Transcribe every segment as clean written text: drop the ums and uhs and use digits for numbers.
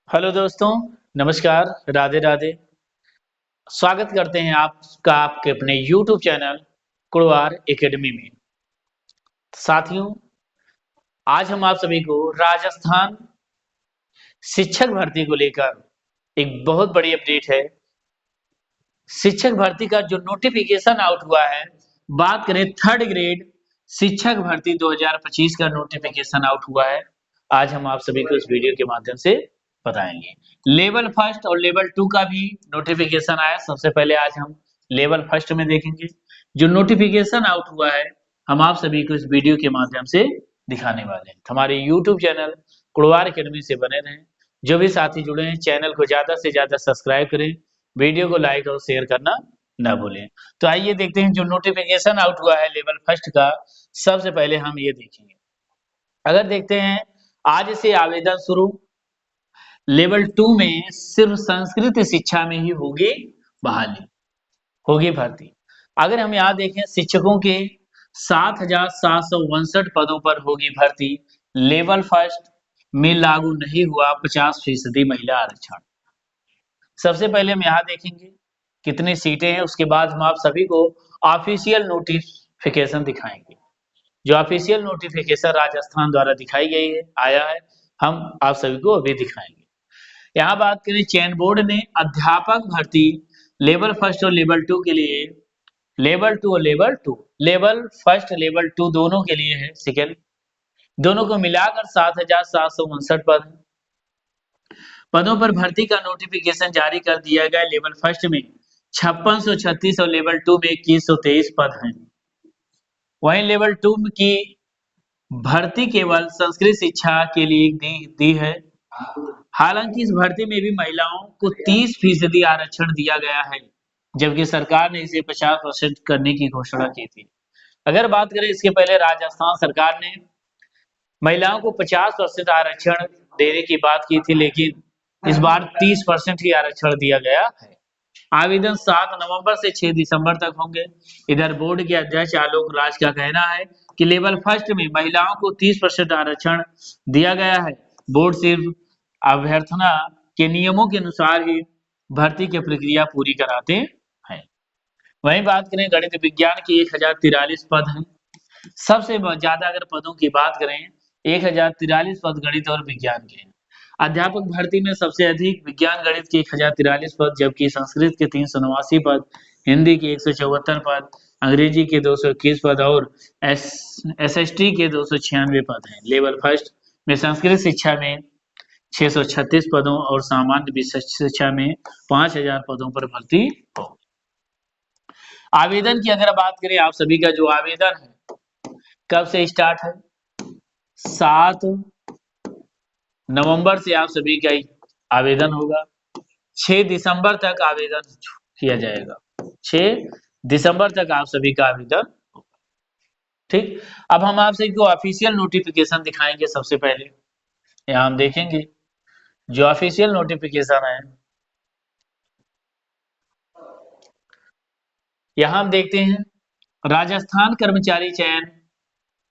Hello दोस्तों, नमस्कार, राधे राधे। स्वागत करते हैं आपका आपके अपने यूट्यूब चैनल कुड़वार एकेडमी में। साथियों, आज हम आप सभी को राजस्थान शिक्षक भर्ती को लेकर एक बहुत बड़ी अपडेट है। शिक्षक भर्ती का जो नोटिफिकेशन आउट हुआ है, बात करें थर्ड ग्रेड शिक्षक भर्ती 2025 का नोटिफिकेशन आउट हुआ है। आज हम आप सभी को इस वीडियो के माध्यम से बताएंगे। लेवल फर्स्ट और लेवल 2 का भी नोटिफिकेशन आया। सबसे पहले आज हम लेवल फर्स्ट में देखेंगे। जो नोटिफिकेशन आउट हुआ है, हम आप सभी को इस वीडियो के माध्यम से दिखाने वाले हैं। हमारे यूट्यूब चैनल कुड़वार अकेडमी से बने रहें। जो भी साथी जुड़े हैं, चैनल को ज्यादा से ज्यादा सब्सक्राइब करें, वीडियो को लाइक और शेयर करना ना भूलें। तो आइए देखते हैं जो नोटिफिकेशन आउट हुआ है लेवल फर्स्ट का। सबसे पहले हम ये देखेंगे। अगर देखते हैं, आज से आवेदन शुरू। लेवल 2 में सिर्फ संस्कृत शिक्षा में ही होगी बहाली, होगी भर्ती। अगर हम यहाँ देखें, शिक्षकों के 7,759 पदों पर होगी भर्ती। लेवल फर्स्ट में लागू नहीं हुआ 50% महिला आरक्षण। सबसे पहले हम यहाँ देखेंगे कितनी सीटें हैं, उसके बाद हम आप सभी को ऑफिशियल नोटिफिकेशन दिखाएंगे। जो ऑफिशियल नोटिफिकेशन राजस्थान द्वारा दिखाई गई है, आया है, हम आप सभी को अभी दिखाएंगे। यहाँ बात करें, चयन बोर्ड ने अध्यापक भर्ती लेवल फर्स्ट और लेवल 2 के लिए, लेवल 2 और लेवल फर्स्ट लेवल 2 दोनों के लिए है, सेकेंड दोनों को मिलाकर 7,759 पद है। पदों पर भर्ती का नोटिफिकेशन जारी कर दिया गया। लेवल फर्स्ट में 5636 और लेवल 2 में 2123 पद हैं। वहीं लेवल 2 की भर्ती केवल संस्कृत शिक्षा के लिए दी है। हालांकि इस भर्ती में भी महिलाओं को 30% आरक्षण दिया गया है, जबकि सरकार ने इसे 50% करने की घोषणा की थी। अगर बात करें, इसके पहले राजस्थान सरकार ने महिलाओं को 50% आरक्षण देने की बात की थी, लेकिन इस बार 30% ही आरक्षण दिया गया है। आवेदन 7 नवंबर से 6 दिसंबर तक होंगे। इधर बोर्ड के अध्यक्ष आलोक राज का कहना है कि लेवल फर्स्ट में महिलाओं को 30% आरक्षण दिया गया है। बोर्ड सिर्फ अभ्यर्थना के नियमों के अनुसार ही भर्ती की प्रक्रिया पूरी कराते हैं। वहीं बात करें, गणित विज्ञान की 1043 पद हैं। सबसे ज्यादा अगर पदों की बात करें, 1043 पद गणित और विज्ञान के हैं। अध्यापक भर्ती में सबसे अधिक विज्ञान गणित के 1043 पद, जबकि संस्कृत के 389 पद, हिंदी के 174 पद, अंग्रेजी के 221 पद और एसएसटी के 296 पद हैं। लेवल फर्स्ट में संस्कृत शिक्षा में 636 पदों और सामान्य विषय शिक्षा में 5000 पदों पर भर्ती हो। आवेदन की अगर बात करें, आप सभी का जो आवेदन है कब से स्टार्ट है, 7 नवंबर से आप सभी का आवेदन होगा। 6 दिसंबर तक आवेदन किया जाएगा। 6 दिसंबर तक आप सभी का आवेदन होगा। ठीक, अब हम आप सभी को ऑफिशियल नोटिफिकेशन दिखाएंगे। सबसे पहले यहाँ हम देखेंगे जो ऑफिशियल नोटिफिकेशन है, यहाँ हम देखते हैं राजस्थान कर्मचारी चयन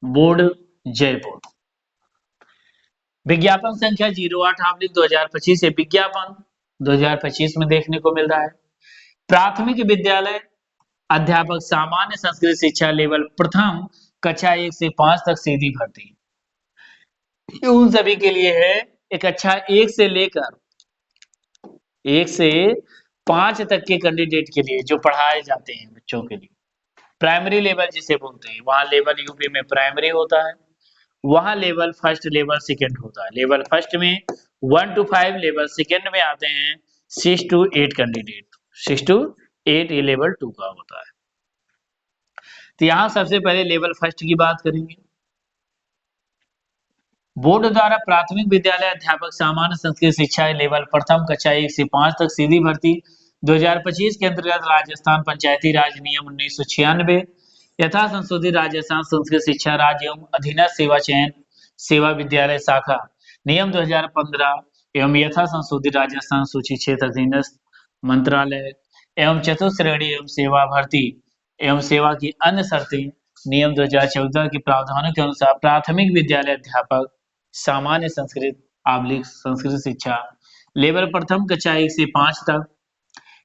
बोर्ड जयपुर, विज्ञापन संख्या 08/2025 से विज्ञापन 2025 में देखने को मिल रहा है। प्राथमिक विद्यालय अध्यापक सामान्य संस्कृत शिक्षा लेवल प्रथम कक्षा 1 से 5 तक सीधी भर्ती उन सभी के लिए है। एक कक्षा 1 से लेकर 1 से 5 तक के कैंडिडेट के लिए जो पढ़ाए जाते हैं बच्चों के लिए, प्राइमरी लेवल जिसे बोलते हैं, वहां लेवल यूपी में प्राइमरी होता है, वहां लेवल फर्स्ट लेवल सेकेंड होता है। लेवल फर्स्ट में 1 to 5, लेवल सेकेंड में आते हैं 6 to 8 कैंडिडेट। 6 to 8 ये लेवल 2 का होता है। तो यहां सबसे पहले लेवल फर्स्ट की बात करेंगे। बोर्ड द्वारा प्राथमिक विद्यालय अध्यापक सामान्य संस्कृत शिक्षा लेवल प्रथम कक्षा 1 से 5 तक सीधी भर्ती 2025 के अंतर्गत राजस्थान पंचायती राज नियम 1996 यथा संशोधित राजस्थान संस्कृत शिक्षा राज्य एवं अधीनस्थ सेवा चयन सेवा विद्यालय शाखा नियम 2015 एवं यथा संशोधित राजस्थान सूची क्षेत्र अधीनस्थ मंत्रालय एवं चतुश्रेणी एवं सेवा भर्ती एवं सेवा की अन्य शर्तें नियम 2014 के प्रावधानों के अनुसार प्राथमिक विद्यालय अध्यापक सामान्य संस्कृत संस्कृत शिक्षा लेवल प्रथम कक्षा 1 से 5 तक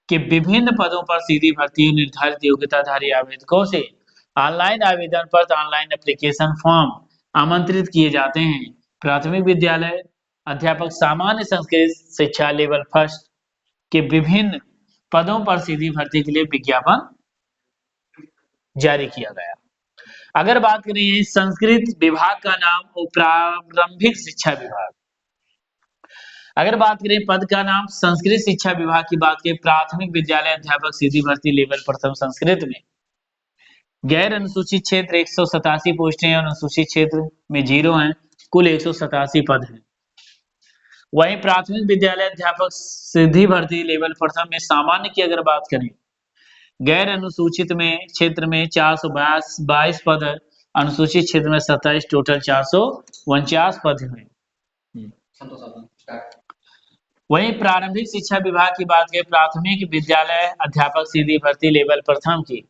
के विभिन्न पदों पर सीधी भर्ती निर्धारित योग्यताधारी आवेदकों से ऑनलाइन आवेदन पत्र ऑनलाइन एप्लीकेशन फॉर्म आमंत्रित किए जाते हैं। प्राथमिक विद्यालय अध्यापक सामान्य संस्कृत शिक्षा लेवल फर्स्ट के विभिन्न पदों पर सीधी भर्ती के लिए विज्ञापन जारी किया गया। अगर बात करें संस्कृत विभाग का नाम प्रारंभिक शिक्षा विभाग। अगर बात करें पद का नाम संस्कृत शिक्षा विभाग की बात करें प्राथमिक विद्यालय अध्यापक सीधी भर्ती लेवल प्रथम संस्कृत में गैर अनुसूचित क्षेत्र 187 पोस्टें हैं, अनुसूचित क्षेत्र में 0 हैं, कुल 187 पद हैं। वहीं प्राथमिक विद्यालय अध्यापक सीधी भर्ती लेवल प्रथम में सामान्य की अगर बात करें गैर अनुसूचित में क्षेत्र में 422 पद है, अनुसूचित क्षेत्र में 27, टोटल 449 पद हैं। वहीं प्रारंभिक शिक्षा विभाग की बात करें प्राथमिक विद्यालय अध्यापक सीधी भर्ती लेवल प्रथम की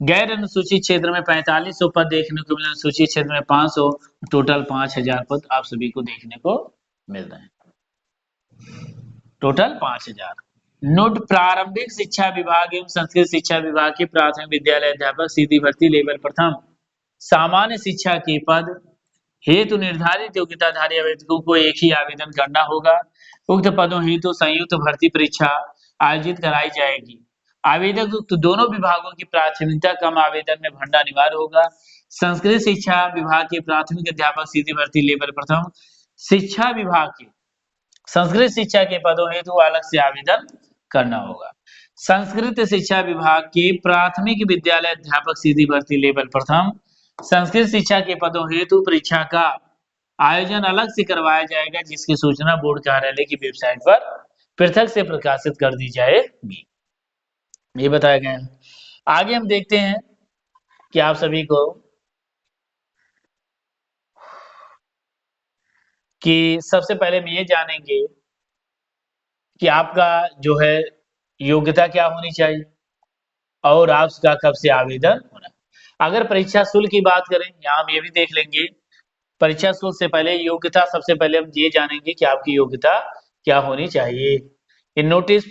गैर अनुसूचित क्षेत्र में 4500 पद देखने को मिले, अनुसूचित क्षेत्र में 500, टोटल 5000 पद आप सभी को देखने को मिल रहे हैं, टोटल 5000। नोट प्रारंभिक शिक्षा विभाग एवं संस्कृत शिक्षा विभाग की प्राथमिक विद्यालय अध्यापक सीधी भर्ती लेवल प्रथम सामान्य शिक्षा के पद हेतु निर्धारित योग्यताधारी आवेदकों को एक ही आवेदन करना होगा। उक्त पदों हेतु संयुक्त भर्ती परीक्षा आयोजित कराई जाएगी। आवेदक उक्त दोनों विभागों की प्राथमिकता कम आवेदन में भरना अनिवार्य होगा। संस्कृत शिक्षा विभाग के प्राथमिक अध्यापक सीधी भर्ती लेवल प्रथम शिक्षा विभाग के संस्कृत शिक्षा के पदों हेतु अलग से आवेदन करना होगा। संस्कृत शिक्षा विभाग के प्राथमिक विद्यालय अध्यापक सीधी भर्ती लेवल प्रथम संस्कृत शिक्षा के पदों हेतु परीक्षा का आयोजन अलग से करवाया जाएगा, जिसकी सूचना बोर्ड कार्यालय की वेबसाइट पर पृथक से प्रकाशित कर दी जाएगी। ये बताया गया है। आगे हम देखते हैं कि आप सभी को कि सबसे पहले हम ये जानेंगे कि आपका जो है योग्यता क्या होनी चाहिए और आपका कब से आवेदन होना। अगर परीक्षा शुल्क की बात करें, यहाँ हम ये भी देख लेंगे परीक्षा शुल्क से पहले योग्यता, सबसे पहले हम ये जानेंगे कि आपकी योग्यता क्या होनी चाहिए। ये नोटिस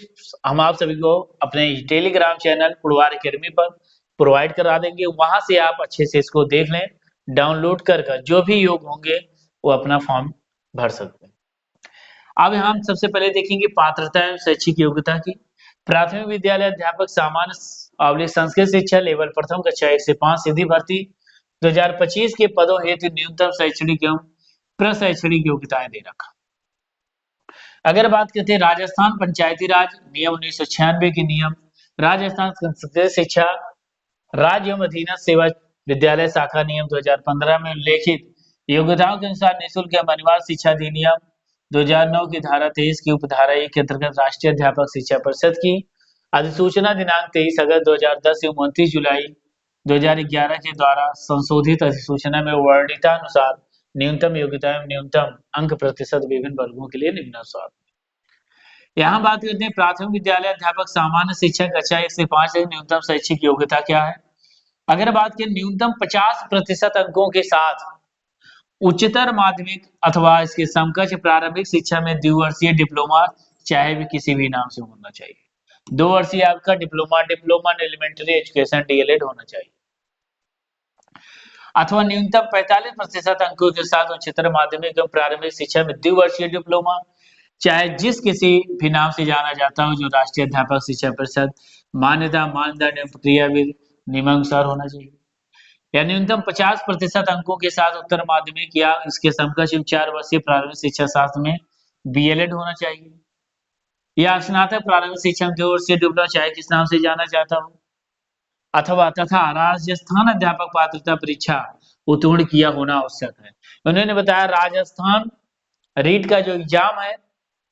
हम आप सभी को अपने टेलीग्राम चैनल पुरवार एकेडमी पर प्रोवाइड करा देंगे, वहां से आप अच्छे से इसको देख लें, डाउनलोड कर जो भी योग्य होंगे वो अपना फॉर्म भर सकते हैं। अब यहाँ हम सबसे पहले देखेंगे पात्रता एवं शैक्षिक योग्यता की। प्राथमिक विद्यालय अध्यापक सामान्य संस्कृत शिक्षा लेवल प्रथम कक्षा 1 से 5 सीधी भर्ती 2025 के पदों हेतु न्यूनतम शैक्षणिक एवं प्रशैक्षणिक योग्यताएं दे रखा। अगर बात करते हैं राजस्थान पंचायती राज नियम 1996 के नियम, राजस्थान संस्कृत शिक्षा राज्य एवं अधीनस्थ सेवा विद्यालय शाखा नियम 2015 में उल्लेखित योग्यताओं के अनुसार निःशुल्क एवं अनिवार्य शिक्षा अधिनियम 2009 की धारा 23 की उपधारा 1 के अंतर्गत राष्ट्रीय अध्यापक शिक्षा परिषद की अधिसूचना दिनांक 23 अगस्त 2010 एवं 29 जुलाई 2011 के द्वारा संशोधित अधिसूचना में वर्णितानुसार न्यूनतम योग्यता एवं न्यूनतम अंक प्रतिशत विभिन्न वर्गों के लिए निम्नानुसार। यहाँ बात करते हैं प्राथमिक विद्यालय अध्यापक सामान्य शिक्षा कक्षा 1 से 5 तक न्यूनतम शैक्षिक योग्यता क्या है। अगर बात करें न्यूनतम 50% अंकों के साथ उच्चतर माध्यमिक अथवा इसके समकक्ष प्रारंभिक शिक्षा में द्विवर्षीय डिप्लोमा, चाहे भी किसी भी नाम से होना चाहिए। 2 वर्षीय आपका diploma in elementary education DElEd होना चाहिए, अथवा न्यूनतम 45% अंकों के साथ उच्चतर माध्यमिक एवं प्रारंभिक शिक्षा में द्विवर्षीय डिप्लोमा, चाहे जिस किसी भी नाम से जाना जाता हो, जो राष्ट्रीय अध्यापक शिक्षा परिषद मान्यता मानदंड एवं प्रक्रियाविद नियमानुसार होना चाहिए। या न्यूनतम 50% अंकों के साथ उत्तर माध्यमिक या इसके समकक्ष 4 वर्षीय प्रारंभिक शिक्षा शास्त्र में बीएलएड होना चाहिए, या स्नातक प्रारंभिक शिक्षा में 2 वर्षीय डिप्लोमा, चाहे किस नाम से जाना चाहता हो, अथवा तथा राजस्थान अध्यापक पात्रता परीक्षा उत्तीर्ण किया होना आवश्यक है। उन्होंने बताया राजस्थान रीट का जो एग्जाम है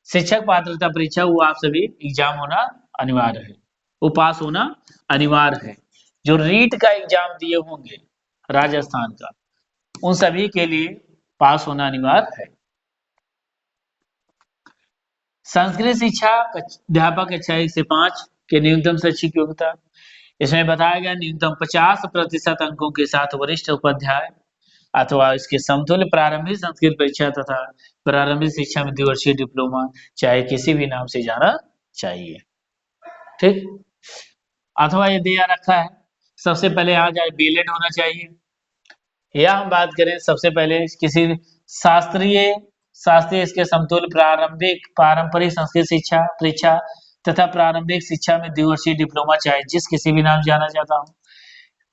शिक्षक पात्रता परीक्षा, वो आप सभी एग्जाम होना अनिवार्य है, वो पास होना अनिवार्य है। जो रीट का एग्जाम दिए होंगे राजस्थान का, उन सभी के लिए पास होना अनिवार्य है। संस्कृत शिक्षा अध्यापक कक्षा 1 से 5 के न्यूनतम शैक्षिक योग्यता, इसमें बताया गया न्यूनतम 50% अंकों के साथ वरिष्ठ उपाध्याय अथवा इसके समतुल्य प्रारंभिक संस्कृत परीक्षा तथा प्रारंभिक शिक्षा में द्विवर्षीय डिप्लोमा चाहे किसी भी नाम से जाना चाहिए। ठीक, अथवा ये दिया रखा है सबसे पहले आ जाए बीएलएड होना चाहिए, या हम बात करें सबसे पहले किसी शास्त्रीय शास्त्रीय इसके समतुल्य प्रारंभिक पारंपरिक संस्कृत शिक्षा परीक्षा तथा प्रारंभिक शिक्षा में द्विवर्षीय डिप्लोमा चाहे जिस किसी भी नाम से जाना चाहता हूँ।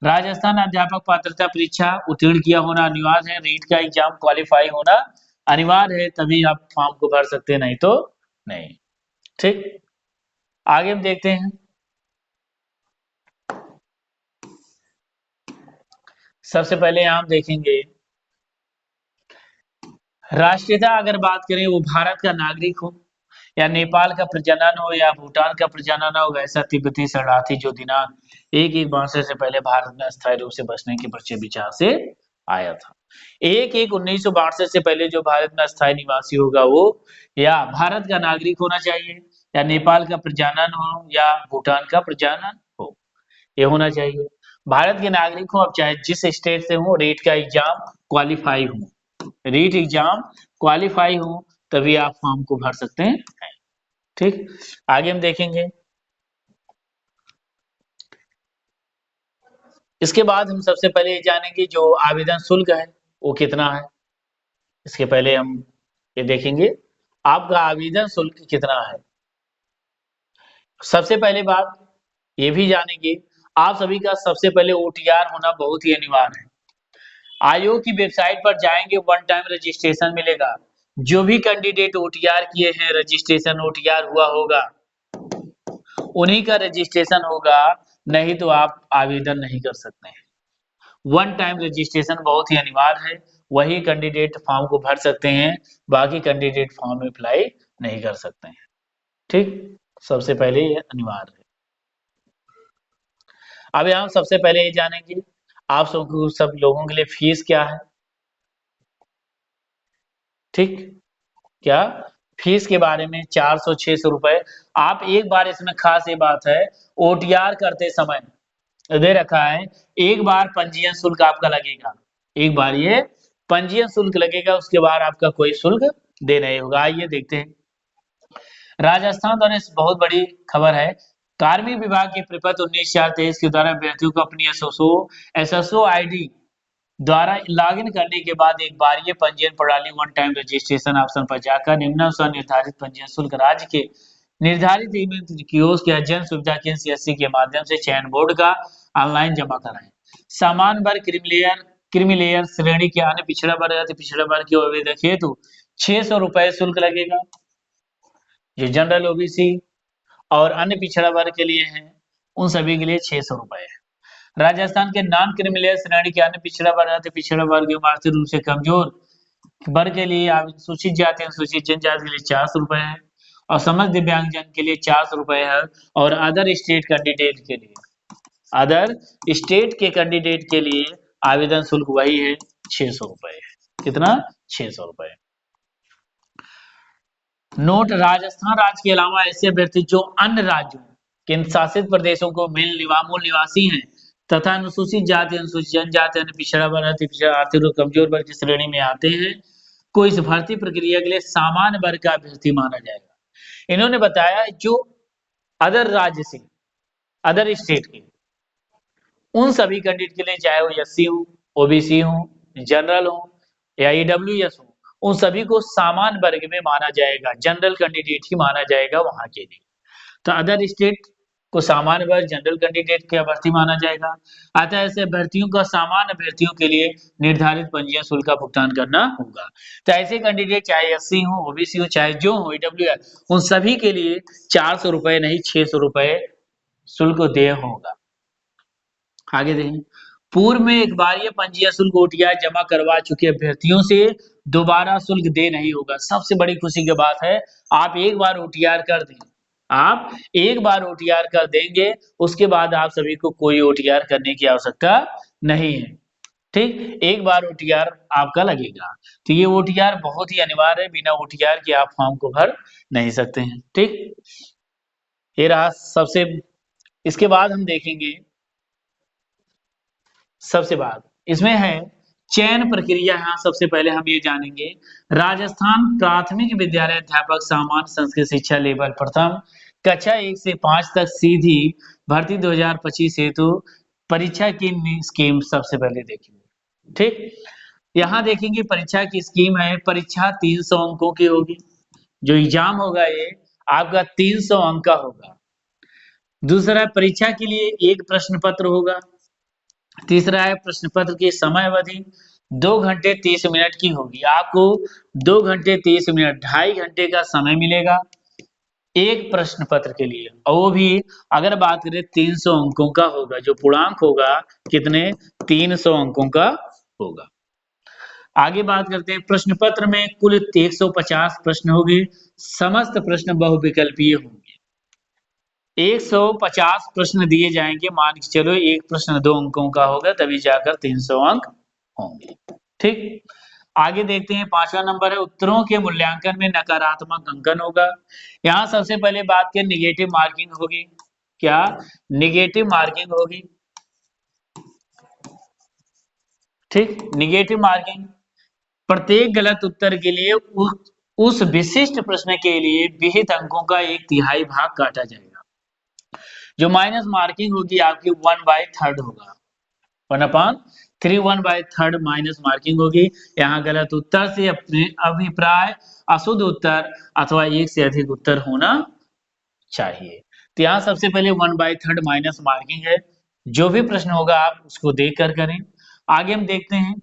राजस्थान अध्यापक पात्रता परीक्षा उत्तीर्ण किया होना अनिवार्य है, रीट का एग्जाम क्वालिफाई होना अनिवार्य है, तभी आप फॉर्म को भर सकते हैं, नहीं तो नहीं। ठीक, आगे हम देखते हैं। सबसे पहले हम देखेंगे राष्ट्रीयता, अगर बात करें वो भारत का नागरिक हो या नेपाल का प्रजनन हो या भूटान का प्रजनन हो, वैसा तिब्बती शरणार्थी जो दिनांक 1/1/62 से पहले भारत में अस्थायी रूप से बसने के पश्चिम विचार से आया था। 1/1/1962 से पहले जो भारत में अस्थायी निवासी होगा वो या भारत का नागरिक होना चाहिए या नेपाल का प्रजनन हो या भूटान का प्रजनन हो, ये होना चाहिए। भारत के नागरिक हो, अब चाहे जिस स्टेट से हो, रीट का एग्जाम क्वालिफाई हो, रीट एग्जाम क्वालिफाई हो, तभी आप फॉर्म को भर सकते हैं। ठीक, आगे हम देखेंगे। इसके बाद हम सबसे पहले ये जानेंगे जो आवेदन शुल्क है वो कितना है। इसके पहले हम ये देखेंगे आपका आवेदन शुल्क कितना है। सबसे पहले बात ये भी जानेंगे आप सभी का सबसे पहले ओटीआर होना बहुत ही अनिवार्य है। आयोग की वेबसाइट पर जाएंगे, वन टाइम रजिस्ट्रेशन मिलेगा। जो भी कैंडिडेट ओटीआर किए हैं, रजिस्ट्रेशन ओटीआर हुआ होगा, उन्हीं का रजिस्ट्रेशन होगा, नहीं तो आप आवेदन नहीं कर सकते हैं। वन टाइम रजिस्ट्रेशन बहुत ही अनिवार्य है, वही कैंडिडेट फॉर्म को भर सकते हैं, बाकी कैंडिडेट फॉर्म में अप्लाई नहीं कर सकते हैं। ठीक, सबसे पहले ये अनिवार्य है। अब यहाँ सबसे पहले ये जानेंगे आप सब लोगों के लिए फीस क्या है। ठीक, क्या फीस के बारे में 400-600 रुपए। आप एक बार, इसमें खास ये बात है, ओटीआर करते समय दे रखा है एक बार पंजीयन शुल्क आपका लगेगा, एक बार ये पंजीयन शुल्क लगेगा, उसके बाद आपका कोई शुल्क देना ही होगा। आइए देखते हैं। राजस्थान द्वारा इस बहुत बड़ी खबर है, कार्मिक विभाग के प्रपत्र 19/4/23 के द्वारा अभ्यर्थियों को अपनी एसएसओ आईडी द्वारा लॉगिन करने के बाद एक बारीय पंजीयन प्रणाली वन टाइम रजिस्ट्रेशन ऑप्शन पर जाकर निम्नानुसार निर्धारित पंजीयन शुल्क राज्य के निर्धारित ईमेल कियोस्क या जन सुविधा केंद्र सीएससी के माध्यम से चयन बोर्ड का ऑनलाइन जमा कराएं। सामान्य वर्ग क्रीमीलेयर श्रेणी के अन्य पिछड़ा वर्ग अति पिछड़ा वर्ग के आवेदक हेतु 600 रुपए शुल्क लगेगा। जो जनरल ओबीसी और अन्य पिछड़ा वर्ग के लिए हैं, उन सभी के लिए 600 रुपए है। राजस्थान के नॉन क्रिमिनल श्रेणी के अन्य पिछड़ा वर्ग अति पिछड़ा वर्ग आर्थिक रूप से कमजोर वर्ग के लिए, अनुसूचित जाति अनुसूचित जनजाति के लिए 400 रुपए है और समस्त दिव्यांगजन के लिए 400 रुपए है। और अदर स्टेट कैंडिडेट के लिए, अदर स्टेट के कैंडिडेट के लिए आवेदन शुल्क वही है, 600 रुपए है। कितना? 600 रुपए। नोट, राजस्थान राज्य के अलावा ऐसे अभ्यर्थी जो अन्य राज्यों केंद्र शासित प्रदेशों को मूल निवासी हैं तथा अनुसूचित जाति अनुसूचित जनजाति अन्य पिछड़ा वर्ग अति पिछड़ा आर्थिक रूप कमजोर वर्ग की श्रेणी में आते हैं को इस भर्ती प्रक्रिया के लिए सामान्य वर्ग का अभ्यर्थी माना जाएगा। इन्होंने बताया जो अदर राज्य से, अदर स्टेट के, उन सभी कैंडिडेट के लिए, चाहे वो एससी हो, ओबीसी हो, जनरल हो या ईडब्ल्यूएस हो, उन सभी को सामान्य वर्ग में माना जाएगा, जनरल कैंडिडेट ही माना जाएगा वहां के लिए। तो अदर स्टेट को सामान्य वर्ग, जनरल कैंडिडेट के अभ्यर्थी माना जाएगा। अतः ऐसे अभ्यर्थियों का सामान्य अभ्यर्थियों के लिए निर्धारित पंजीयन शुल्क का भुगतान करना होगा। तो ऐसे कैंडिडेट चाहे एससी हो, ओबीसी हो, चाहे जो हो, ईडब्ल्यूएस, उन सभी के लिए 400 रुपए नहीं 600 रुपए शुल्क देय होगा। आगे देखें, पूर्व में एक बार ये पंजीयन शुल्क ओटीआर जमा करवा चुके अभ्यर्थियों से दोबारा शुल्क दे नहीं होगा। सबसे बड़ी खुशी की बात है, आप एक बार ओटीआर कर दें, आप एक बार ओटीआर कर देंगे, उसके बाद आप सभी को कोई ओटीआर करने की आवश्यकता नहीं है। ठीक, एक बार ओटीआर आपका लगेगा। तो ये ओटीआर बहुत ही अनिवार्य है, बिना ओटीआर के आप फॉर्म को भर नहीं सकते हैं। ठीक, ये रहा सबसे। इसके बाद हम देखेंगे सबसे बाद इसमें है चयन प्रक्रिया यहाँ सबसे पहले हम ये जानेंगे। राजस्थान प्राथमिक विद्यालय अध्यापक सामान्य संस्कृत शिक्षा लेवल प्रथम कक्षा 1 से 5 तक सीधी भर्ती 2025 हेतु परीक्षा की स्कीम सबसे पहले देखेंगे। ठीक, यहाँ देखेंगे परीक्षा की स्कीम है। परीक्षा 300 अंकों की होगी। जो एग्जाम होगा ये आपका 300 अंक का होगा। दूसरा, परीक्षा के लिए एक प्रश्न पत्र होगा। तीसरा है प्रश्न पत्र की समय अवधि 2 घंटे 30 मिनट की होगी। आपको 2 घंटे 30 मिनट 2.5 घंटे का समय मिलेगा एक प्रश्न पत्र के लिए, और वो भी अगर बात करें 300 अंकों का होगा। जो पूर्णांक होगा कितने, 300 अंकों का होगा। आगे बात करते हैं, प्रश्न पत्र में कुल 150 प्रश्न होंगे। समस्त प्रश्न बहुविकल्पीय होंगे। 150 प्रश्न दिए जाएंगे। मान के चलो एक प्रश्न 2 अंकों का होगा, तभी जाकर 300 अंक होंगे। ठीक, आगे देखते हैं 5वां नंबर है, उत्तरों के मूल्यांकन में नकारात्मक अंकन होगा। यहाँ सबसे पहले बात करें निगेटिव मार्किंग होगी। क्या, निगेटिव मार्किंग होगी। ठीक, निगेटिव मार्किंग प्रत्येक गलत उत्तर के लिए उस विशिष्ट प्रश्न के लिए विहित अंकों का 1/3 भाग काटा जाएगा। जो माइनस मार्किंग होगी आपकी 1/3 होगा। 1/3 1/3 माइनस मार्किंग होगी। यहाँ गलत उत्तर से अपने अभिप्राय अशुद्ध उत्तर अथवा एक से अधिक उत्तर होना चाहिए। तो यहाँ सबसे पहले 1/3 माइनस मार्किंग है। जो भी प्रश्न होगा आप उसको देख कर करें। आगे हम देखते हैं,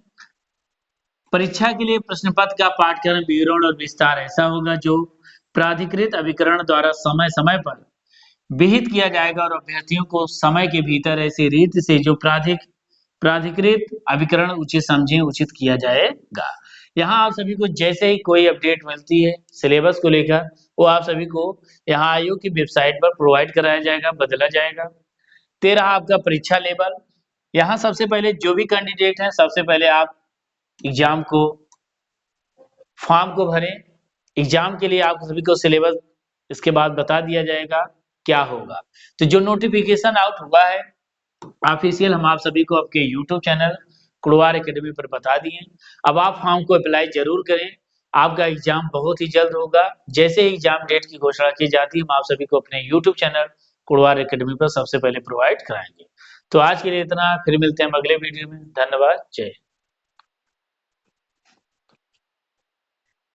परीक्षा के लिए प्रश्न पत्र का पाठ्यक्रम विवरण और विस्तार ऐसा होगा जो प्राधिकृत अभिकरण द्वारा समय समय पर विहित किया जाएगा और अभ्यर्थियों को समय के भीतर ऐसी रीति से जो प्राधिकृत अभिकरण उचित समझे उचित किया जाएगा। यहाँ आप सभी को जैसे ही कोई अपडेट मिलती है सिलेबस को लेकर, वो आप सभी को यहाँ आयोग की वेबसाइट पर प्रोवाइड कराया जाएगा, बदला जाएगा। 13 आपका परीक्षा लेवल। यहाँ सबसे पहले जो भी कैंडिडेट है सबसे पहले आप एग्जाम को फॉर्म को भरें। एग्जाम के लिए आप सभी को सिलेबस इसके बाद बता दिया जाएगा क्या होगा। तो जो नोटिफिकेशन आउट हुआ है ऑफिशियल, हम आप सभी को आपके यूट्यूब चैनल कुड़वार एकेडमी पर बता दिए। अब आप फॉर्म को अप्लाई जरूर करें। आपका एग्जाम बहुत ही जल्द होगा। जैसे ही एग्जाम डेट की घोषणा की जाती है हम आप सभी को अपने यूट्यूब चैनल कुड़वार एकेडमी पर सबसे पहले प्रोवाइड कराएंगे। तो आज के लिए इतना, फिर मिलते हैं अगले वीडियो में। धन्यवाद, जय हिंद।